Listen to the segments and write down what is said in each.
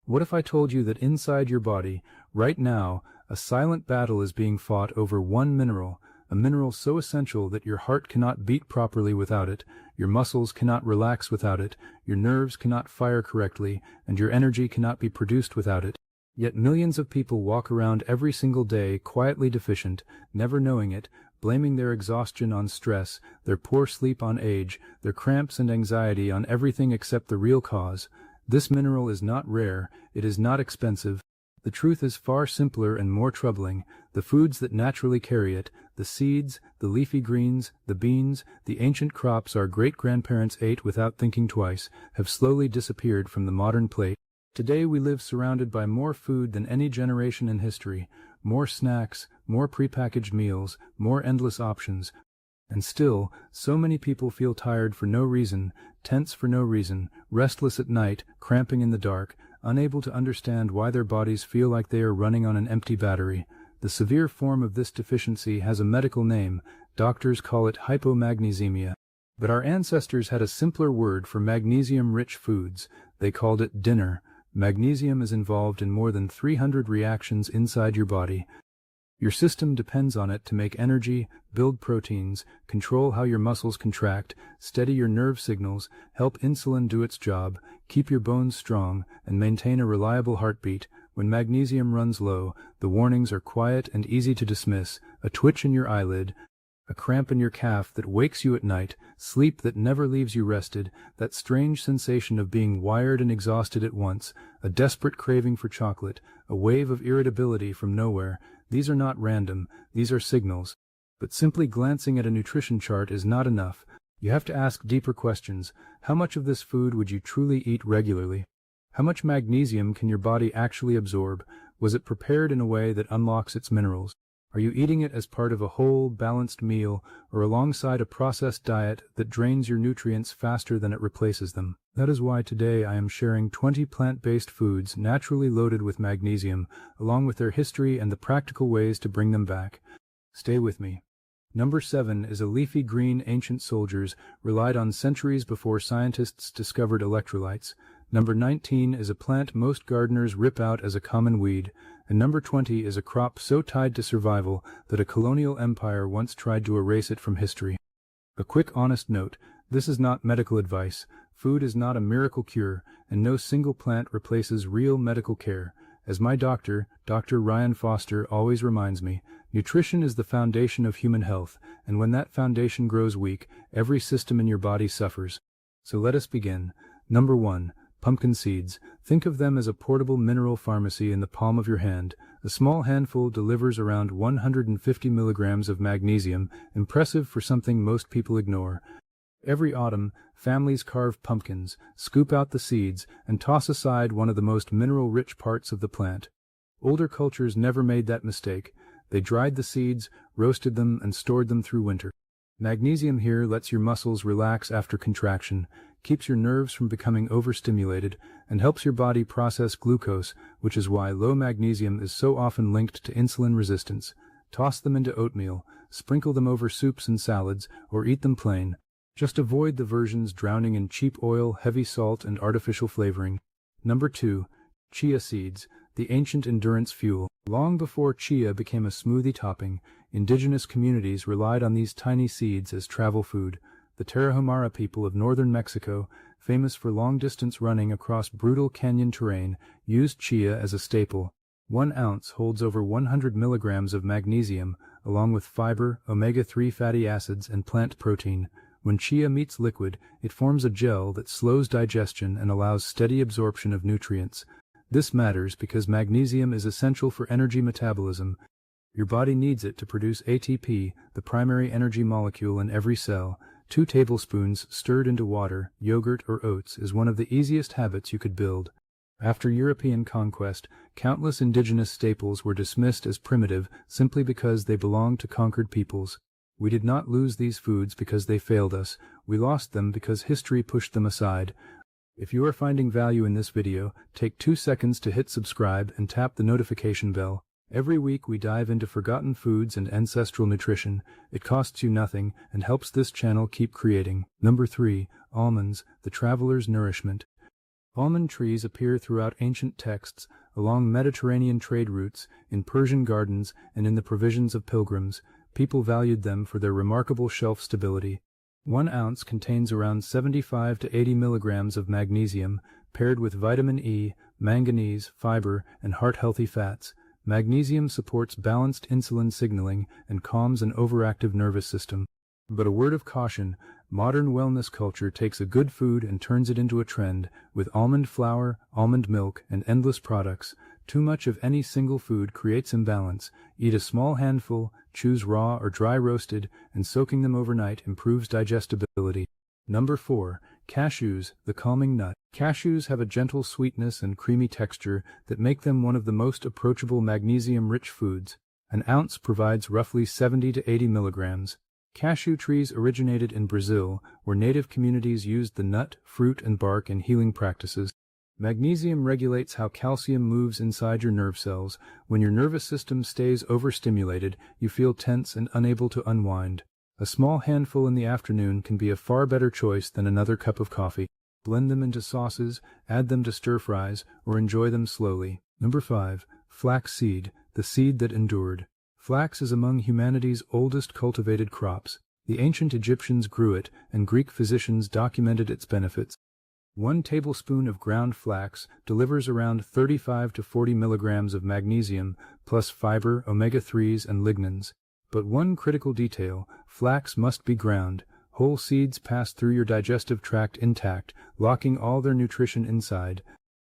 What if I told you that inside your body, right now, a silent battle is being fought over one mineral, a mineral so essential that your heart cannot beat properly without it, your muscles cannot relax without it, your nerves cannot fire correctly, and your energy cannot be produced without it? Yet millions of people walk around every single day quietly deficient, never knowing it, blaming their exhaustion on stress, their poor sleep on age, their cramps and anxiety on everything except the real cause. This mineral is not rare, it is not expensive. The truth is far simpler and more troubling. The foods that naturally carry it, the seeds, the leafy greens, the beans, the ancient crops our great-grandparents ate without thinking twice, have slowly disappeared from the modern plate. Today we live surrounded by more food than any generation in history, more snacks, more prepackaged meals, more endless options. And still, so many people feel tired for no reason, tense for no reason, restless at night, cramping in the dark, unable to understand why their bodies feel like they are running on an empty battery. The severe form of this deficiency has a medical name. Doctors call it hypomagnesemia. But our ancestors had a simpler word for magnesium-rich foods. They called it dinner. Magnesium is involved in more than 300 reactions inside your body. Your system depends on it to make energy, build proteins, control how your muscles contract, steady your nerve signals, help insulin do its job, keep your bones strong, and maintain a reliable heartbeat. When magnesium runs low, the warnings are quiet and easy to dismiss: a twitch in your eyelid, a cramp in your calf that wakes you at night, sleep that never leaves you rested, that strange sensation of being wired and exhausted at once, a desperate craving for chocolate, a wave of irritability from nowhere. These are not random, these are signals. But simply glancing at a nutrition chart is not enough. You have to ask deeper questions. How much of this food would you truly eat regularly? How much magnesium can your body actually absorb? Was it prepared in a way that unlocks its minerals? Are you eating it as part of a whole, balanced meal, or alongside a processed diet that drains your nutrients faster than it replaces them? That is why today I am sharing 20 plant-based foods naturally loaded with magnesium, along with their history and the practical ways to bring them back. Stay with me. Number 7 is a leafy green ancient soldiers relied on centuries before scientists discovered electrolytes. Number 19 is a plant most gardeners rip out as a common weed. And number 20 is a crop so tied to survival that a colonial empire once tried to erase it from history. A quick honest note, this is not medical advice. Food is not a miracle cure, and no single plant replaces real medical care. As my doctor, Dr. Ryan Foster, always reminds me, nutrition is the foundation of human health, and when that foundation grows weak, every system in your body suffers. So let us begin. Number 1. Pumpkin seeds. Think of them as a portable mineral pharmacy in the palm of your hand. A small handful delivers around 150 milligrams of magnesium, impressive for something most people ignore. Every autumn, families carve pumpkins, scoop out the seeds, and toss aside one of the most mineral-rich parts of the plant. Older cultures never made that mistake. They dried the seeds, roasted them, and stored them through winter. Magnesium here lets your muscles relax after contraction, keeps your nerves from becoming overstimulated, and helps your body process glucose, which is why low magnesium is so often linked to insulin resistance. Toss them into oatmeal, sprinkle them over soups and salads, or eat them plain. Just avoid the versions drowning in cheap oil, heavy salt, and artificial flavoring. Number 2. Chia seeds, the ancient endurance fuel. Long before chia became a smoothie topping, indigenous communities relied on these tiny seeds as travel food. The Tarahumara people of northern Mexico, famous for long-distance running across brutal canyon terrain, used chia as a staple. 1 ounce holds over 100 milligrams of magnesium, along with fiber, omega-3 fatty acids, and plant protein. When chia meets liquid, it forms a gel that slows digestion and allows steady absorption of nutrients. This matters because magnesium is essential for energy metabolism. Your body needs it to produce ATP, the primary energy molecule in every cell. 2 tablespoons stirred into water, yogurt, or oats is one of the easiest habits you could build. After European conquest, countless indigenous staples were dismissed as primitive simply because they belonged to conquered peoples. We did not lose these foods because they failed us. We lost them because history pushed them aside. If you are finding value in this video, take 2 seconds to hit subscribe and tap the notification bell. Every week we dive into forgotten foods and ancestral nutrition. It costs you nothing and helps this channel keep creating. Number 3. Almonds, the traveler's nourishment. Almond trees appear throughout ancient texts, along Mediterranean trade routes, in Persian gardens, and in the provisions of pilgrims. People valued them for their remarkable shelf stability. 1 ounce contains around 75 to 80 milligrams of magnesium, paired with vitamin E, manganese, fiber, and heart-healthy fats. Magnesium supports balanced insulin signaling and calms an overactive nervous system. But a word of caution, modern wellness culture takes a good food and turns it into a trend, with almond flour, almond milk, and endless products. Too much of any single food creates imbalance. Eat a small handful, choose raw or dry roasted, and soaking them overnight improves digestibility. Number 4. Cashews, the calming nut. Cashews have a gentle sweetness and creamy texture that make them one of the most approachable magnesium-rich foods. 1 ounce provides roughly 70 to 80 milligrams. Cashew trees originated in Brazil, where native communities used the nut, fruit, and bark in healing practices. Magnesium regulates how calcium moves inside your nerve cells. When your nervous system stays overstimulated, you feel tense and unable to unwind. A small handful in the afternoon can be a far better choice than another cup of coffee. Blend them into sauces, add them to stir-fries, or enjoy them slowly. Number 5. Flax seed, the seed that endured. Flax is among humanity's oldest cultivated crops. The ancient Egyptians grew it, and Greek physicians documented its benefits. 1 tablespoon of ground flax delivers around 35 to 40 milligrams of magnesium, plus fiber, omega-3s, and lignans. But one critical detail, flax must be ground. Whole seeds pass through your digestive tract intact, locking all their nutrition inside.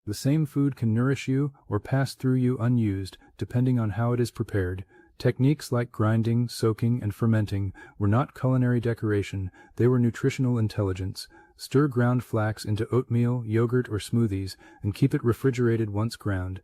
The same food can nourish you or pass through you unused, depending on how it is prepared. Techniques like grinding, soaking, and fermenting were not culinary decoration, they were nutritional intelligence. Stir ground flax into oatmeal, yogurt, or smoothies, and keep it refrigerated once ground.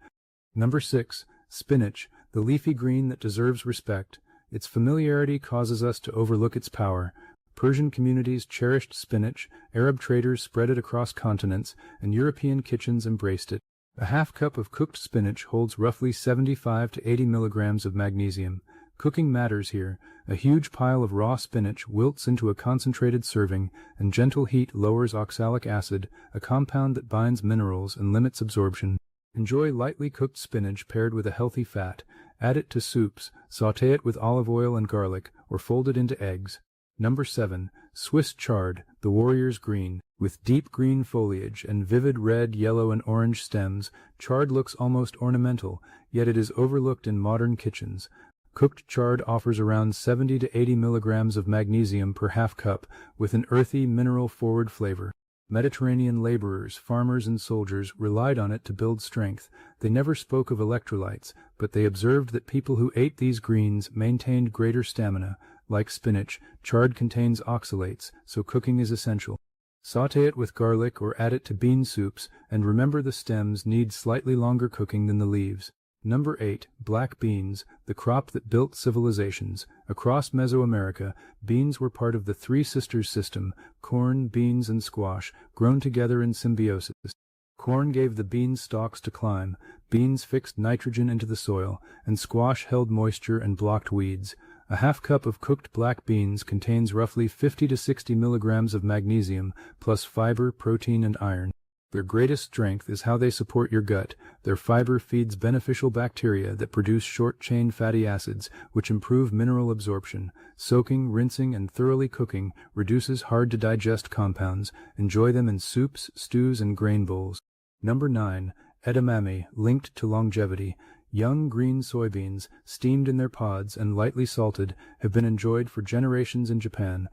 Number 6. Spinach, the leafy green that deserves respect. Its familiarity causes us to overlook its power. Persian communities cherished spinach, Arab traders spread it across continents, and European kitchens embraced it. A half cup of cooked spinach holds roughly 75 to 80 milligrams of magnesium. Cooking matters here. A huge pile of raw spinach wilts into a concentrated serving, and gentle heat lowers oxalic acid, a compound that binds minerals and limits absorption. Enjoy lightly cooked spinach paired with a healthy fat. Add it to soups, sauté it with olive oil and garlic, or fold it into eggs. Number 7. Swiss chard, the warrior's green. With deep green foliage and vivid red, yellow, and orange stems, chard looks almost ornamental, yet it is overlooked in modern kitchens. Cooked chard offers around 70 to 80 milligrams of magnesium per half cup, with an earthy, mineral-forward flavor. Mediterranean laborers, farmers, and soldiers relied on it to build strength. They never spoke of electrolytes, but they observed that people who ate these greens maintained greater stamina. Like spinach, chard contains oxalates, so cooking is essential. Sauté it with garlic or add it to bean soups, and remember the stems need slightly longer cooking than the leaves. Number 8. Black beans, the crop that built civilizations. Across Mesoamerica, beans were part of the Three Sisters system: corn, beans, and squash, grown together in symbiosis. Corn gave the beans stalks to climb, beans fixed nitrogen into the soil, and squash held moisture and blocked weeds. A half cup of cooked black beans contains roughly 50 to 60 milligrams of magnesium, plus fiber, protein, and iron. Their greatest strength is how they support your gut. Their fiber feeds beneficial bacteria that produce short-chain fatty acids, which improve mineral absorption. Soaking, rinsing, and thoroughly cooking reduces hard-to-digest compounds. Enjoy them in soups, stews, and grain bowls. Number 9. Edamame, linked to longevity. Young green soybeans, steamed in their pods and lightly salted, have been enjoyed for generations in Japan.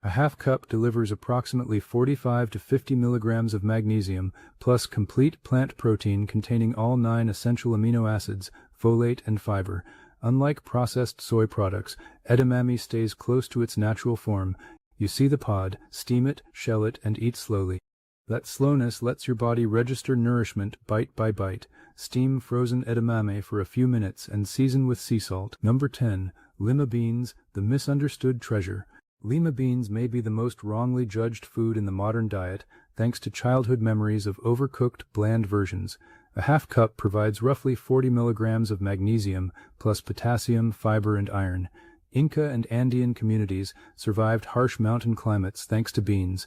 A half cup delivers approximately 45 to 50 milligrams of magnesium, plus complete plant protein containing all 9 essential amino acids, folate, and fiber. Unlike processed soy products, edamame stays close to its natural form. You see the pod, steam it, shell it, and eat slowly. That slowness lets your body register nourishment bite by bite. Steam frozen edamame for a few minutes and season with sea salt. Number 10. Lima beans, the misunderstood treasure. Lima beans may be the most wrongly judged food in the modern diet, thanks to childhood memories of overcooked, bland versions. A half cup provides roughly 40 milligrams of magnesium, plus potassium, fiber, and iron. Inca and Andean communities survived harsh mountain climates thanks to beans.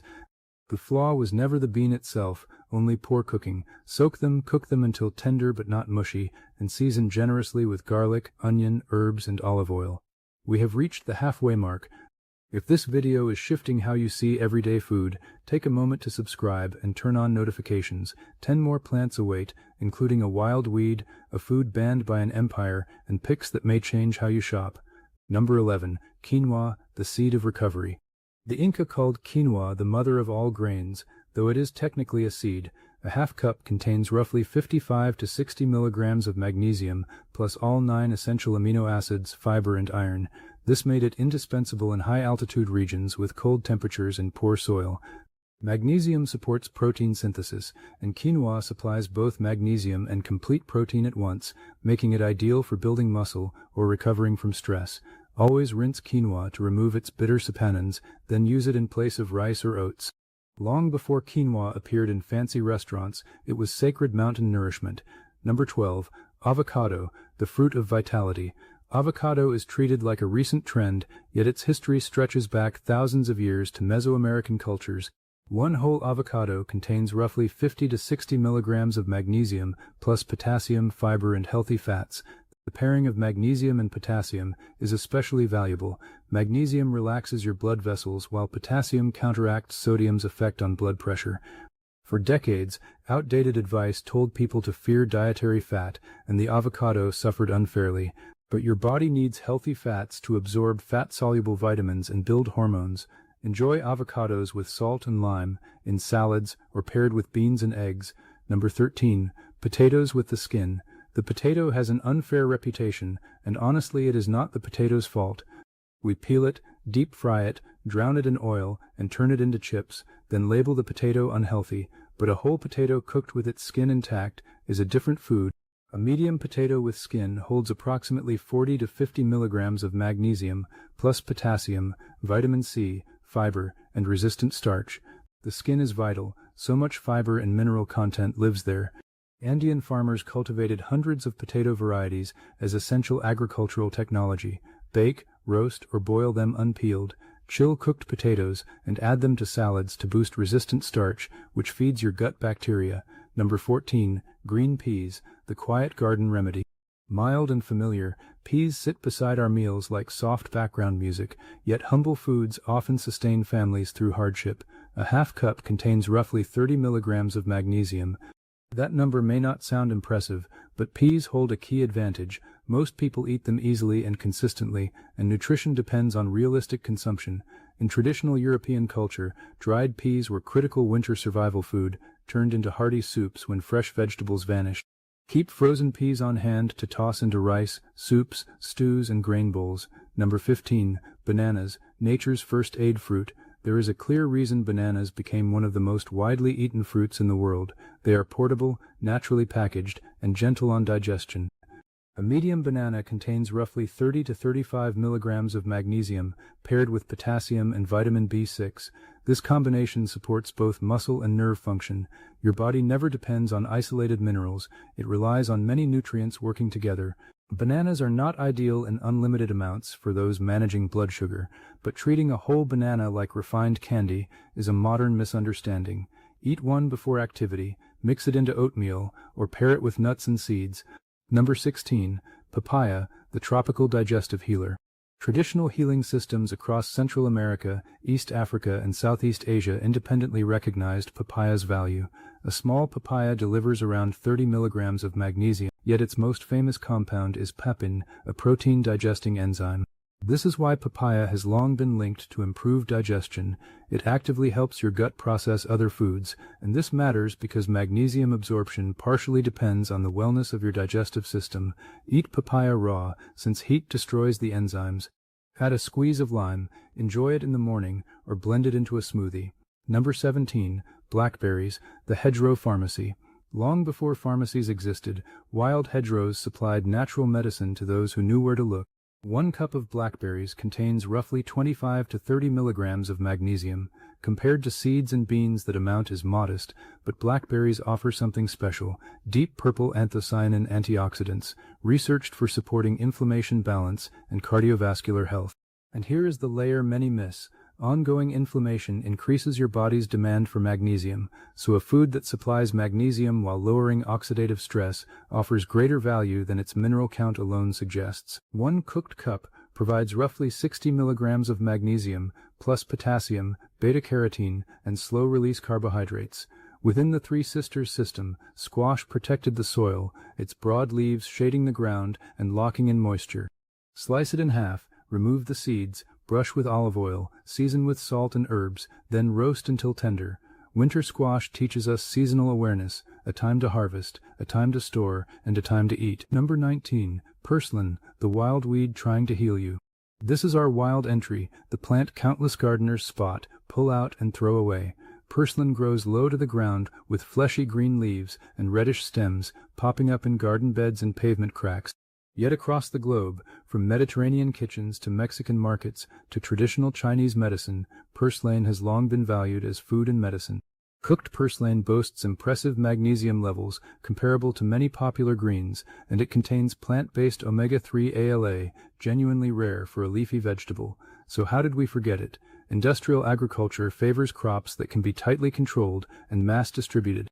The flaw was never the bean itself, only poor cooking. Soak them, cook them until tender but not mushy, and season generously with garlic, onion, herbs, and olive oil. We have reached the halfway mark. If this video is shifting how you see everyday food, take a moment to subscribe and turn on notifications. 10 more plants await, including a wild weed, a food banned by an empire, and picks that may change how you shop. Number 11. Quinoa, the seed of recovery. The Inca called quinoa the mother of all grains, though it is technically a seed. A half cup contains roughly 55 to 60 milligrams of magnesium, plus all 9 essential amino acids, fiber, and iron. This made it indispensable in high-altitude regions with cold temperatures and poor soil. Magnesium supports protein synthesis, and quinoa supplies both magnesium and complete protein at once, making it ideal for building muscle or recovering from stress. Always rinse quinoa to remove its bitter saponins, then use it in place of rice or oats. Long before quinoa appeared in fancy restaurants, it was sacred mountain nourishment. Number 12. Avocado, the fruit of vitality. Avocado is treated like a recent trend, yet its history stretches back thousands of years to Mesoamerican cultures. One whole avocado contains roughly 50 to 60 milligrams of magnesium, plus potassium, fiber, and healthy fats. The pairing of magnesium and potassium is especially valuable. Magnesium relaxes your blood vessels, while potassium counteracts sodium's effect on blood pressure. For decades, outdated advice told people to fear dietary fat, and the avocado suffered unfairly. But your body needs healthy fats to absorb fat-soluble vitamins and build hormones. Enjoy avocados with salt and lime, in salads, or paired with beans and eggs. Number 13. Potatoes with the skin. The potato has an unfair reputation, and honestly it is not the potato's fault. We peel it, deep fry it, drown it in oil, and turn it into chips, then label the potato unhealthy. But a whole potato cooked with its skin intact is a different food. A medium potato with skin holds approximately 40 to 50 milligrams of magnesium, plus potassium, vitamin C, fiber, and resistant starch. The skin is vital, so much fiber and mineral content lives there. Andean farmers cultivated hundreds of potato varieties as essential agricultural technology. Bake, roast, or boil them unpeeled. Chill cooked potatoes and add them to salads to boost resistant starch, which feeds your gut bacteria. Number 14. Green peas, the quiet garden remedy. Mild and familiar, peas sit beside our meals like soft background music, yet humble foods often sustain families through hardship. A half cup contains roughly 30 milligrams of magnesium. That number may not sound impressive, but peas hold a key advantage. Most people eat them easily and consistently, and nutrition depends on realistic consumption. In traditional European culture, dried peas were critical winter survival food, turned into hearty soups when fresh vegetables vanished. Keep frozen peas on hand to toss into rice, soups, stews, and grain bowls. Number 15. Bananas, nature's first aid fruit. There is a clear reason bananas became one of the most widely eaten fruits in the world. They are portable, naturally packaged, and gentle on digestion. A medium banana contains roughly 30 to 35 milligrams of magnesium, paired with potassium and vitamin B6. This combination supports both muscle and nerve function. Your body never depends on isolated minerals, it relies on many nutrients working together. Bananas are not ideal in unlimited amounts for those managing blood sugar, but treating a whole banana like refined candy is a modern misunderstanding. Eat one before activity, mix it into oatmeal, or pair it with nuts and seeds. Number 16. Papaya, the tropical digestive healer. Traditional healing systems across Central America, East Africa, and Southeast Asia independently recognized papaya's value. A small papaya delivers around 30 milligrams of magnesium, yet its most famous compound is papain, a protein-digesting enzyme. This is why papaya has long been linked to improved digestion. It actively helps your gut process other foods, and this matters because magnesium absorption partially depends on the wellness of your digestive system. Eat papaya raw, since heat destroys the enzymes. Add a squeeze of lime, enjoy it in the morning, or blend it into a smoothie. Number 17. Blackberries, the hedgerow pharmacy. Long before pharmacies existed, wild hedgerows supplied natural medicine to those who knew where to look. 1 cup of blackberries contains roughly 25 to 30 milligrams of magnesium. Compared to seeds and beans, that amount is modest, but blackberries offer something special: deep purple anthocyanin antioxidants, researched for supporting inflammation balance and cardiovascular health. And here is the layer many miss. Ongoing inflammation increases your body's demand for magnesium, so a food that supplies magnesium while lowering oxidative stress offers greater value than its mineral count alone suggests. One cooked cup provides roughly 60 milligrams of magnesium, plus potassium, beta-carotene, and slow-release carbohydrates. Within the Three Sisters system, squash protected the soil, its broad leaves shading the ground and locking in moisture. Slice it in half, remove the seeds, brush with olive oil, season with salt and herbs, then roast until tender. Winter squash teaches us seasonal awareness, a time to harvest, a time to store, and a time to eat. Number 19. Purslane, the wild weed trying to heal you. This is our wild entry, the plant countless gardeners spot, pull out, and throw away. Purslane grows low to the ground with fleshy green leaves and reddish stems popping up in garden beds and pavement cracks. Yet across the globe, from Mediterranean kitchens to Mexican markets to traditional Chinese medicine, purslane has long been valued as food and medicine. Cooked purslane boasts impressive magnesium levels comparable to many popular greens, and it contains plant-based omega-3 ALA, genuinely rare for a leafy vegetable. So how did we forget it? Industrial agriculture favors crops that can be tightly controlled and mass-distributed.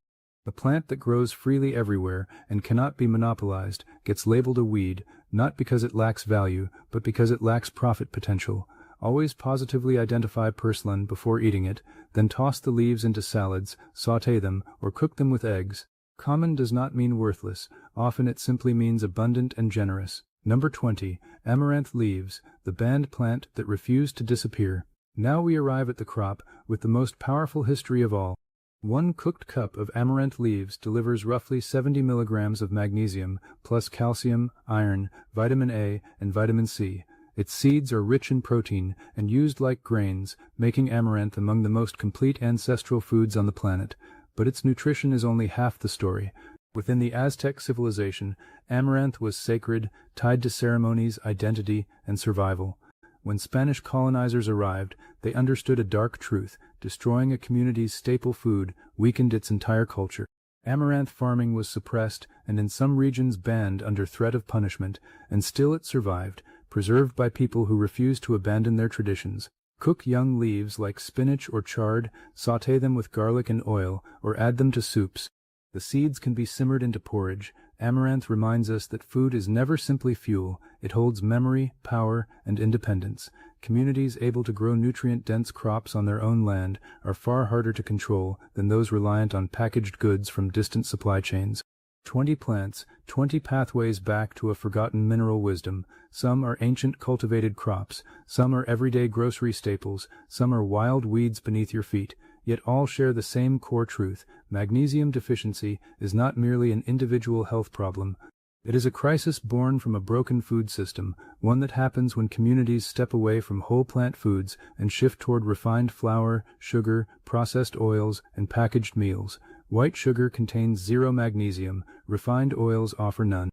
A plant that grows freely everywhere and cannot be monopolized gets labeled a weed, not because it lacks value, but because it lacks profit potential. Always positively identify purslane before eating it, then toss the leaves into salads, sauté them, or cook them with eggs. Common does not mean worthless, often it simply means abundant and generous. Number 20. Amaranth leaves, the banned plant that refused to disappear. Now we arrive at the crop with the most powerful history of all. One cooked cup of amaranth leaves delivers roughly 70 milligrams of magnesium, plus calcium, iron, vitamin A, and vitamin C. Its seeds are rich in protein and used like grains, making amaranth among the most complete ancestral foods on the planet. But its nutrition is only half the story. Within the Aztec civilization, amaranth was sacred, tied to ceremonies, identity, and survival. When Spanish colonizers arrived, they understood a dark truth: destroying a community's staple food weakened its entire culture. Amaranth farming was suppressed and in some regions banned under threat of punishment, and still it survived, preserved by people who refused to abandon their traditions. Cook young leaves like spinach or chard, sauté them with garlic and oil, or add them to soups. The seeds can be simmered into porridge. Amaranth reminds us that food is never simply fuel, it holds memory, power, and independence. Communities able to grow nutrient-dense crops on their own land are far harder to control than those reliant on packaged goods from distant supply chains. 20 plants, 20 pathways back to a forgotten mineral wisdom. Some are ancient cultivated crops, some are everyday grocery staples, some are wild weeds beneath your feet. Yet all share the same core truth: magnesium deficiency is not merely an individual health problem. It is a crisis born from a broken food system, one that happens when communities step away from whole plant foods and shift toward refined flour, sugar, processed oils, and packaged meals. White sugar contains zero magnesium, refined oils offer none.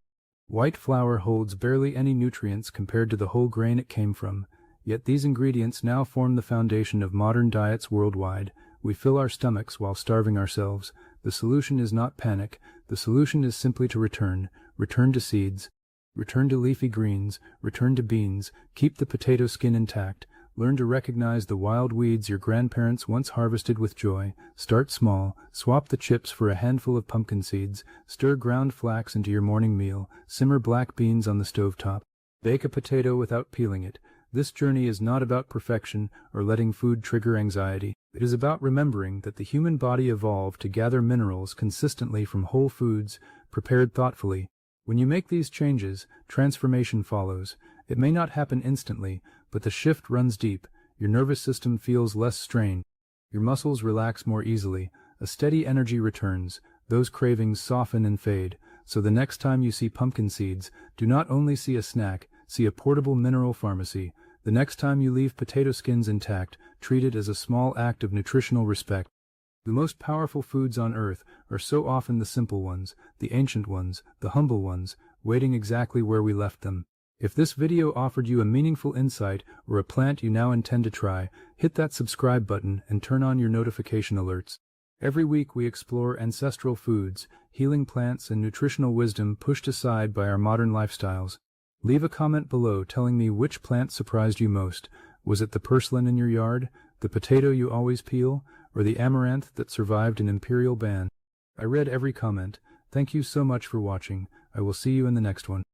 White flour holds barely any nutrients compared to the whole grain it came from. Yet these ingredients now form the foundation of modern diets worldwide. We fill our stomachs while starving ourselves. The solution is not panic. The solution is simply to return to seeds, return to leafy greens, return to beans, keep the potato skin intact, learn to recognize the wild weeds your grandparents once harvested with joy. Start small, swap the chips for a handful of pumpkin seeds, stir ground flax into your morning meal, simmer black beans on the stovetop, bake a potato without peeling it. This journey is not about perfection or letting food trigger anxiety. It is about remembering that the human body evolved to gather minerals consistently from whole foods, prepared thoughtfully. When you make these changes, transformation follows. It may not happen instantly, but the shift runs deep. Your nervous system feels less strain. Your muscles relax more easily. A steady energy returns. Those cravings soften and fade. So the next time you see pumpkin seeds, do not only see a snack, see a portable mineral pharmacy. The next time you leave potato skins intact, treat it as a small act of nutritional respect. The most powerful foods on earth are so often the simple ones, the ancient ones, the humble ones, waiting exactly where we left them. If this video offered you a meaningful insight or a plant you now intend to try, hit that subscribe button and turn on your notification alerts. Every week we explore ancestral foods, healing plants, and nutritional wisdom pushed aside by our modern lifestyles. Leave a comment below telling me which plant surprised you most. Was it the purslane in your yard? The potato you always peel, or the amaranth that survived an imperial ban? I read every comment. Thank you so much for watching. I will see you in the next one.